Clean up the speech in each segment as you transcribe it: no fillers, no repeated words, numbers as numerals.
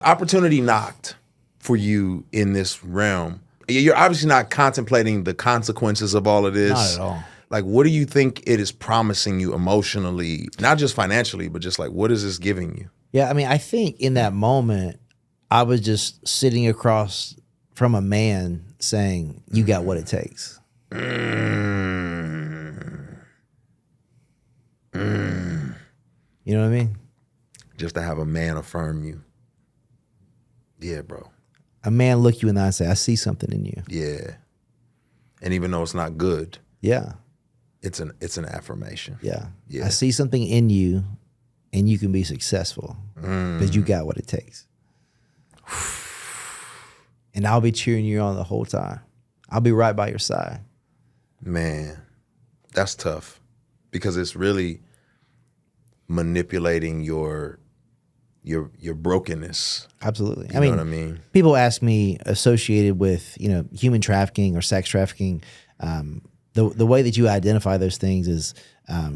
Opportunity knocked for you in this realm. You're obviously not contemplating the consequences of all of this. Not at all. Like, what do you think it is promising you emotionally, not just financially, but just like, what is this giving you? Yeah, I mean, I think in that moment, I was just sitting across from a man saying, "You got what it takes." You know what I mean? Just to have a man affirm you. Yeah, bro. A man look you in the eye and say, "I see something in you." Yeah. And even though it's not good, Yeah. it's an affirmation. Yeah. Yeah. I see something in you and you can be successful because you got what it takes. And I'll be cheering you on the whole time. I'll be right by your side. Man, that's tough because it's really manipulating your brokenness. Absolutely. You know what I mean? People ask me associated with, human trafficking or sex trafficking, the way that you identify those things is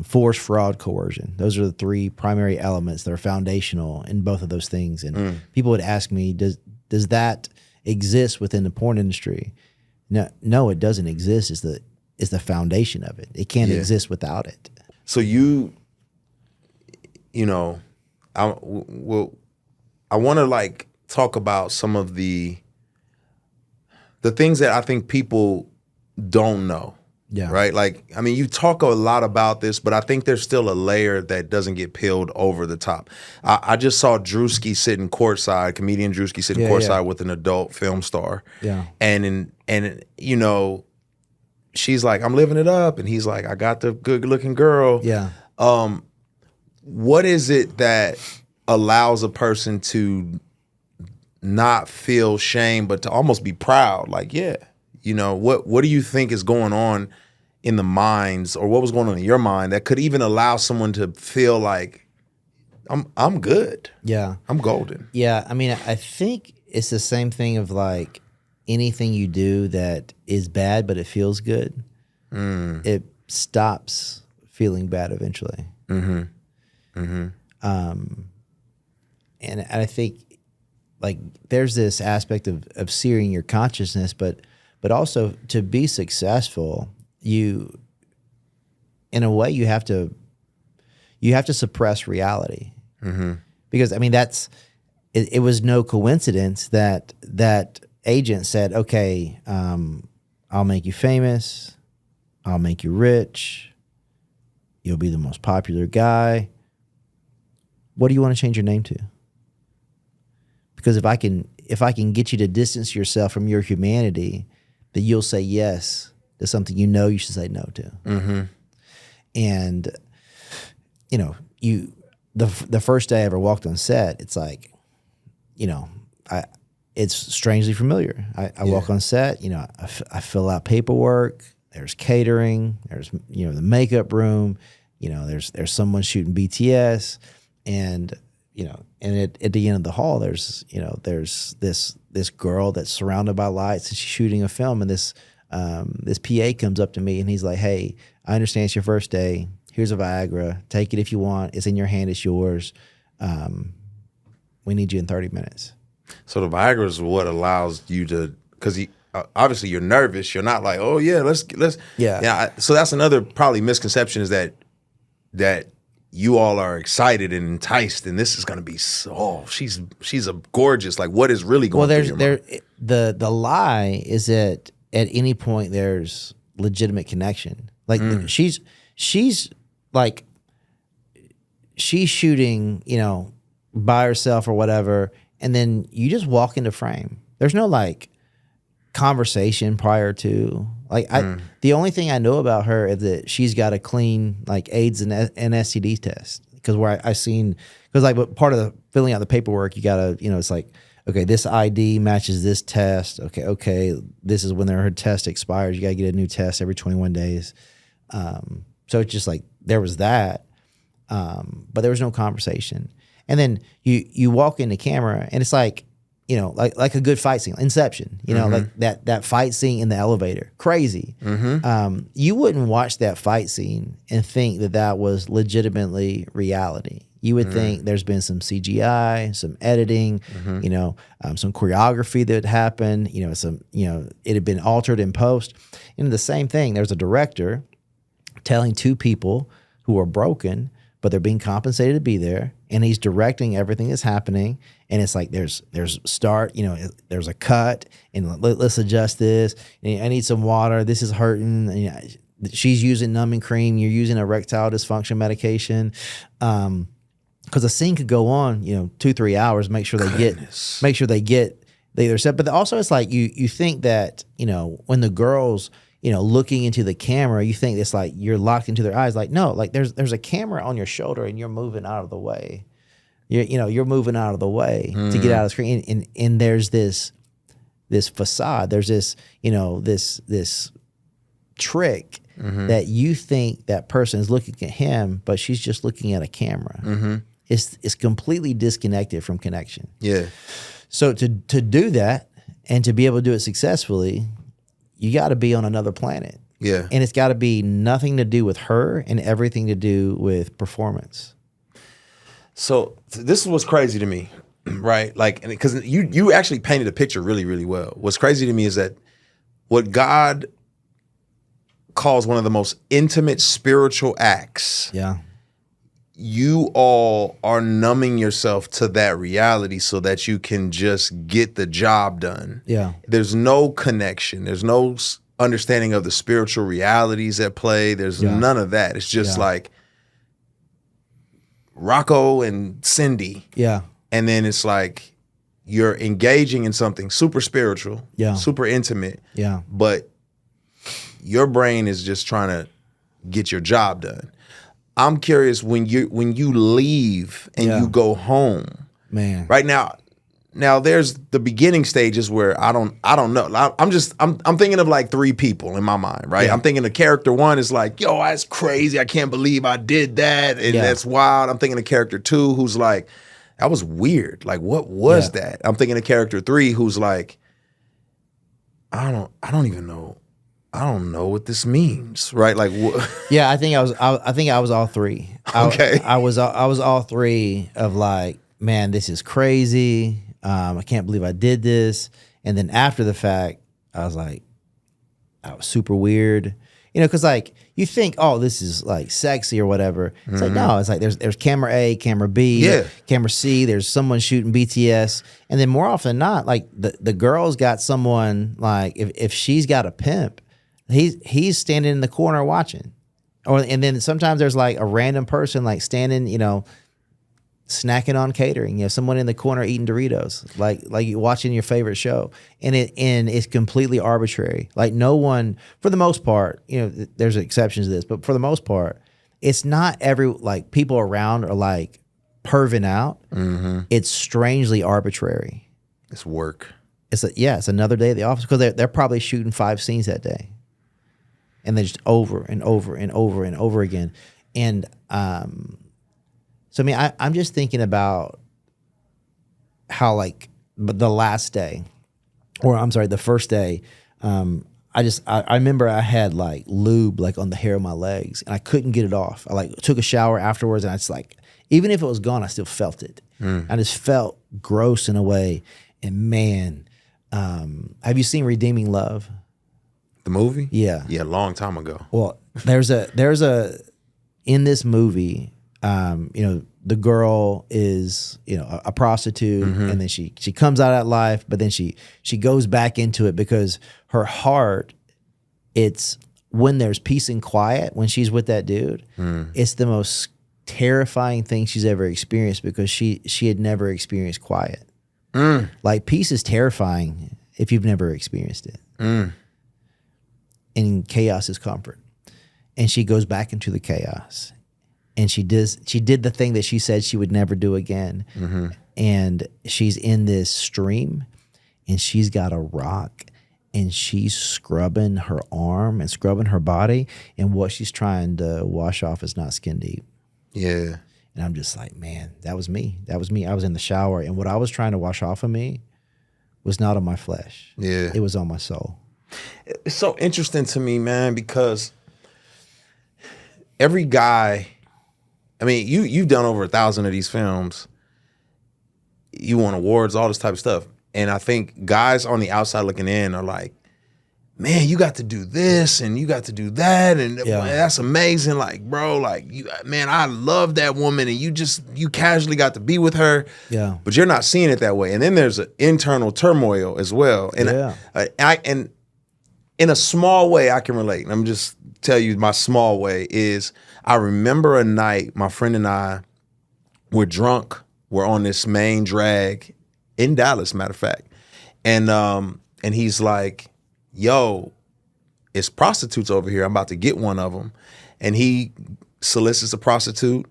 force, fraud, coercion. Those are the three primary elements that are foundational in both of those things. And people would ask me, does that exist within the porn industry? No, it doesn't exist. It's the foundation of it. It can't exist without it. So I want to like talk about some of the things that I think people don't know. Yeah. Right. Like, I mean, you talk a lot about this, but I think there's still a layer that doesn't get peeled over the top. I just saw Drewski sitting courtside, comedian Drewski sitting courtside with an adult film star. Yeah. And she's like, "I'm living it up," and he's like, "I got the good looking girl." Yeah. What is it that allows a person to not feel shame, but to almost be proud? Like, what do you think is going on in the minds, or what was going on in your mind that could even allow someone to feel like I'm good? Yeah. I'm golden. Yeah. I mean, I think it's the same thing of like anything you do that is bad, but it feels good. It stops feeling bad eventually. And I think like there's this aspect of searing your consciousness, but also to be successful, in a way you have to suppress reality. Because I mean it was no coincidence that agent said, "Okay, I'll make you famous, I'll make you rich, you'll be the most popular guy. What do you want to change your name to? Because if I can get you to distance yourself from your humanity, that you'll say yes to something you know you should say no to." And the first day I ever walked on set, it's like, it's strangely familiar. I walk on set, I fill out paperwork. There's catering. There's the makeup room. There's someone shooting BTS, and at the end of the hall, there's this girl that's surrounded by lights, and she's shooting a film, and this PA comes up to me, and he's like, "Hey, I understand it's your first day. Here's a Viagra. Take it if you want. It's in your hand. It's yours. We need you in 30 minutes." So the Viagra is what allows you to, because obviously you're nervous. You're not like, "Oh yeah, let's So that's another probably misconception, is that you all are excited and enticed, and this is going to be she's a gorgeous. Like, what is really going? Well, through your mind? The lie is that at any point there's legitimate connection. Like she's like she's shooting, by herself or whatever, and then you just walk into frame. There's no like conversation prior to. Like the only thing I know about her is that she's got a clean like AIDS and STD test, because like part of the filling out the paperwork, you gotta it's like, okay, this ID matches this test. Okay, this is when her test expires. You gotta get a new test every 21 days. So it's just like there was that, but there was no conversation. And then you walk into camera, and it's like, like a good fight scene, Inception, like that fight scene in the elevator, crazy. You wouldn't watch that fight scene and think that was legitimately reality. You would think there's been some CGI, some editing, some choreography that happened, it had been altered in post. And the same thing, there's a director telling two people who are broken, but they're being compensated to be there, and he's directing everything that's happening. And it's like there's start, there's a cut, and let's adjust this. And I need some water. This is hurting. And, she's using numbing cream. You're using erectile dysfunction medication. Because a scene could go on, 2-3 hours. Make sure they get they're set. But also, it's like you think that when the girls looking into the camera, you think it's like you're locked into their eyes. Like, no, like there's a camera on your shoulder and you're moving out of the way. You're moving out of the way to get out of the screen. And there's this facade. There's this, this trick that you think that person is looking at him, but she's just looking at a camera. It's completely disconnected from connection. Yeah. So to do that and to be able to do it successfully, you got to be on another planet. Yeah. And it's got to be nothing to do with her and everything to do with performance. So this is what's crazy to me, right? Like, because you actually painted a picture really, really well. What's crazy to me is that what God calls one of the most intimate spiritual acts. Yeah. You all are numbing yourself to that reality so that you can just get the job done. Yeah. There's no connection. There's no understanding of the spiritual realities at play. There's none of that. It's just like Rocco and Cindy. Yeah. And then it's like you're engaging in something super spiritual, super intimate. Yeah. But your brain is just trying to get your job done. I'm curious when you leave and you go home, man. Right now there's the beginning stages where I don't know. I'm thinking of like three people in my mind, right? I'm thinking of character one is like, yo, that's crazy. I can't believe I did that, and that's wild. I'm thinking of character two who's like, that was weird. Like, what was that? I'm thinking of character three who's like, I don't even know. I don't know what this means, right? Like, yeah, I think I was all three. Okay, I was all three of like, man, this is crazy. I can't believe I did this. And then after the fact, I was like, that was super weird. Because like you think, oh, this is like sexy or whatever. It's like, no, it's like there's camera A, camera B, camera C. There's someone shooting BTS, and then more often than not, like the girl's got someone like if she's got a pimp. He's standing in the corner watching, and then sometimes there's like a random person like standing, snacking on catering. Someone in the corner eating Doritos, like you watching your favorite show, and it's completely arbitrary. Like no one, for the most part, there's exceptions to this, but for the most part, it's not like people around are like perving out. It's strangely arbitrary. It's work. It's another day at the office because they're probably shooting 5 scenes that day. And then just over and over and over and over again. And so, I mean, I'm just thinking about how, like, the last day, or I'm sorry, the first day, I remember I had, like, lube, like, on the hair of my legs, and I couldn't get it off. I, like, took a shower afterwards, and I just, like, even if it was gone, I still felt it. I just felt gross in a way. And, man, have you seen Redeeming Love? The movie? Yeah. Yeah, a long time ago. Well, there's a in this movie, the girl is, a prostitute, and then she comes out of that life, but then she goes back into it because her heart, it's when there's peace and quiet, when she's with that dude, it's the most terrifying thing she's ever experienced because she had never experienced quiet. Like peace is terrifying if you've never experienced it. And chaos is comfort. And she goes back into the chaos. And she did the thing that she said she would never do again. And she's in this stream, and she's got a rock, and she's scrubbing her arm and scrubbing her body, and what she's trying to wash off is not skin deep. Yeah. And I'm just like, man, that was me. That was me. I was in the shower, and what I was trying to wash off of me was not on my flesh. Yeah. It was on my soul. It's so interesting to me, man, because every guy, I mean, you've done over 1,000 of these films. You won awards, all this type of stuff. And I think guys on the outside looking in are like, man, you got to do this and you got to do that. And man, that's amazing. Like, bro, like, man, I love that woman. And you casually got to be with her. Yeah. But you're not seeing it that way. And then there's an internal turmoil as well. And and in a small way, I can relate. I'm just tell you my small way is I remember a night my friend and I were drunk. We're on this main drag in Dallas, matter of fact. And he's like, yo, it's prostitutes over here. I'm about to get one of them. And he solicits a prostitute.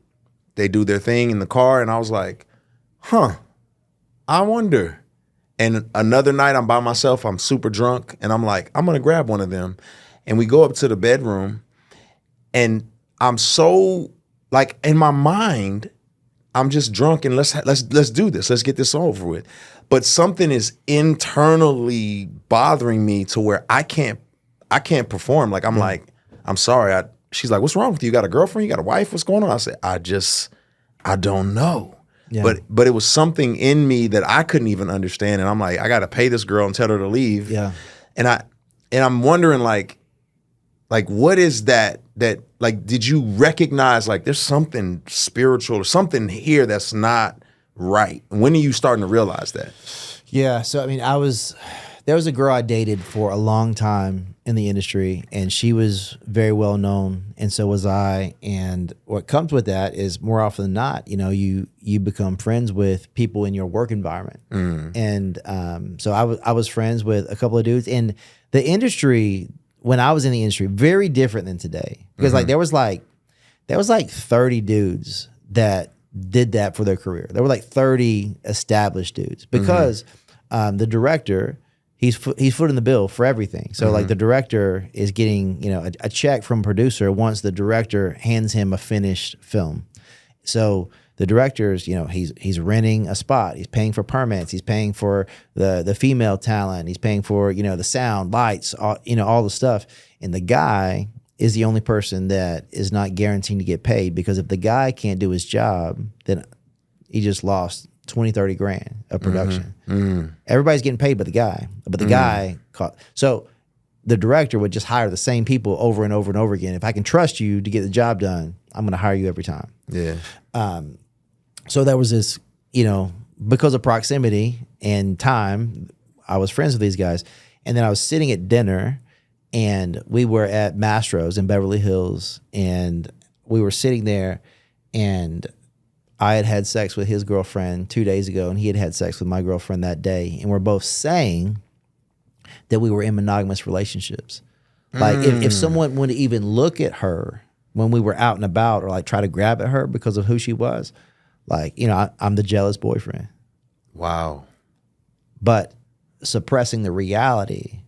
They do their thing in the car. And I was like, I wonder. And another night I'm by myself. I'm super drunk. And I'm like, I'm going to grab one of them. And we go up to the bedroom. And I'm so, like, in my mind, I'm just drunk and let's do this. Let's get this over with. But something is internally bothering me to where I can't perform. Like, I'm like, I'm sorry. She's like, what's wrong with you? You got a girlfriend? You got a wife? What's going on? I said, I don't know. Yeah. But it was something in me that I couldn't even understand. And I'm like, I got to pay this girl and tell her to leave. Yeah. And I'm wondering like what is that like, did you recognize like there's something spiritual or something here that's not right? When are you starting to realize that? Yeah. So, I mean, there was a girl I dated for a long time in the industry, and she was very well known, and so was I. And what comes with that is more often than not, you know, you become friends with people in your work environment. And so I was friends with a couple of dudes in the industry. When I was in the industry, very different than today, because like there was like 30 dudes that did that for their career. There were like 30 established dudes because the director, he's footing the bill for everything. So like the director is getting, you know, a check from producer once the director hands him a finished film. So the director's, you know, he's renting a spot. He's paying for permits. He's paying for the female talent. He's paying for, you know, the sound, lights, all, you know, all the stuff. And the guy is the only person that is not guaranteed to get paid, because if the guy can't do his job, then he just lost 20, 30 grand of production. Everybody's getting paid but the guy. But the guy caught. So the director would just hire the same people over and over and over again. If I can trust you to get the job done, I'm going to hire you every time. Yeah. So there was this, you know, because of proximity and time, I was friends with these guys. And then I was sitting at dinner, and we were at Mastro's in Beverly Hills, and we were sitting there, and I had sex with his girlfriend 2 days ago, and he had sex with my girlfriend that day. And we're both saying that we were in monogamous relationships. Like if someone would even look at her when we were out and about, or like try to grab at her because of who she was, like, you know, I'm the jealous boyfriend. Wow. But suppressing the reality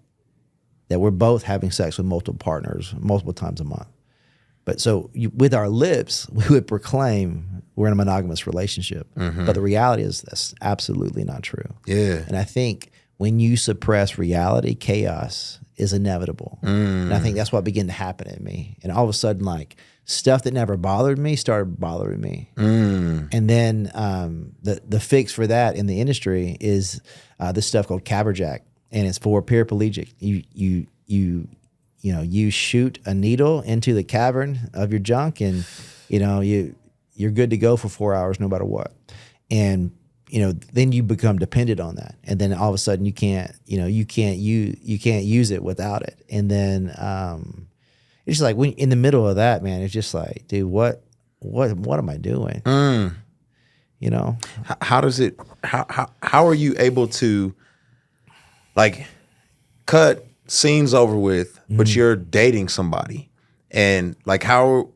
that we're both having sex with multiple partners multiple times a month. But so with our lips, we would proclaim we're in a monogamous relationship. But the reality is that's absolutely not true. Yeah. And I think when you suppress reality, chaos is inevitable. And I think that's what began to happen in me. And all of a sudden, like, stuff that never bothered me started bothering me. And then the fix for that in the industry is this stuff called caberjack, and it's for paraplegic. You shoot a needle into the cavern of your junk, and you know you're good to go for 4 hours no matter what. And you know, then you become dependent on that, and then all of a sudden you can't use it without it. And then it's just like when in the middle of that, man, it's just like, dude, what am I doing? You know, how does it? How are you able to, like, cut scenes over with, but you're dating somebody, and like how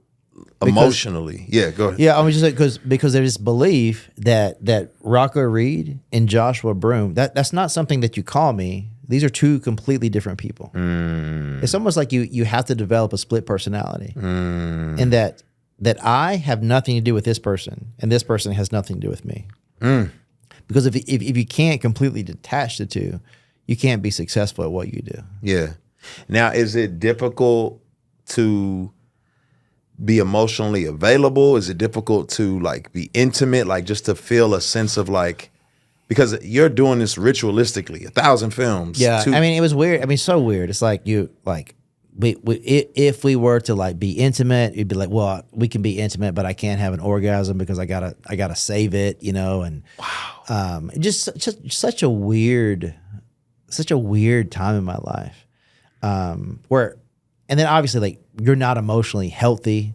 emotionally? Yeah, go ahead. Yeah, I was just like, because there's this belief that Rocco Reed and Joshua Broome, that's not something that you call me. These are two completely different people. It's almost like you have to develop a split personality, and that I have nothing to do with this person, and this person has nothing to do with me. Because if you can't completely detach the two, you can't be successful at what you do. Yeah. Now, is it difficult to be emotionally available? Is it difficult to like be intimate, like just to feel a sense of like, because you're doing this ritualistically, 1,000 films. Yeah, I mean, it was weird. I mean, so weird. It's like if we were to like be intimate, you'd be like, well, we can be intimate, but I can't have an orgasm because I gotta save it, you know. And wow, just such a weird time in my life, where, and then obviously like you're not emotionally healthy,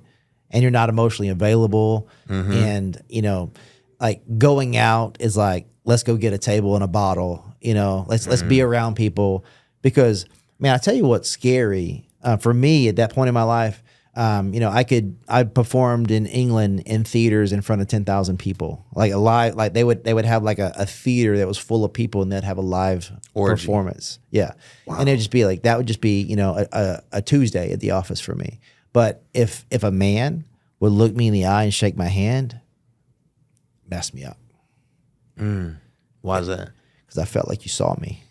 and you're not emotionally available, and you know, like going out is like, let's go get a table and a bottle, you know, let's be around people, because man, I tell you what's scary for me at that point in my life. You know, I performed in England in theaters in front of 10,000 people, like a live, like they would have like a theater that was full of people, and they'd have a live performance. Yeah. Wow. And it'd just be like, that would just be, you know, a Tuesday at the office for me. But if a man would look me in the eye and shake my hand, messed me up. Why is that? Because I felt like you saw me.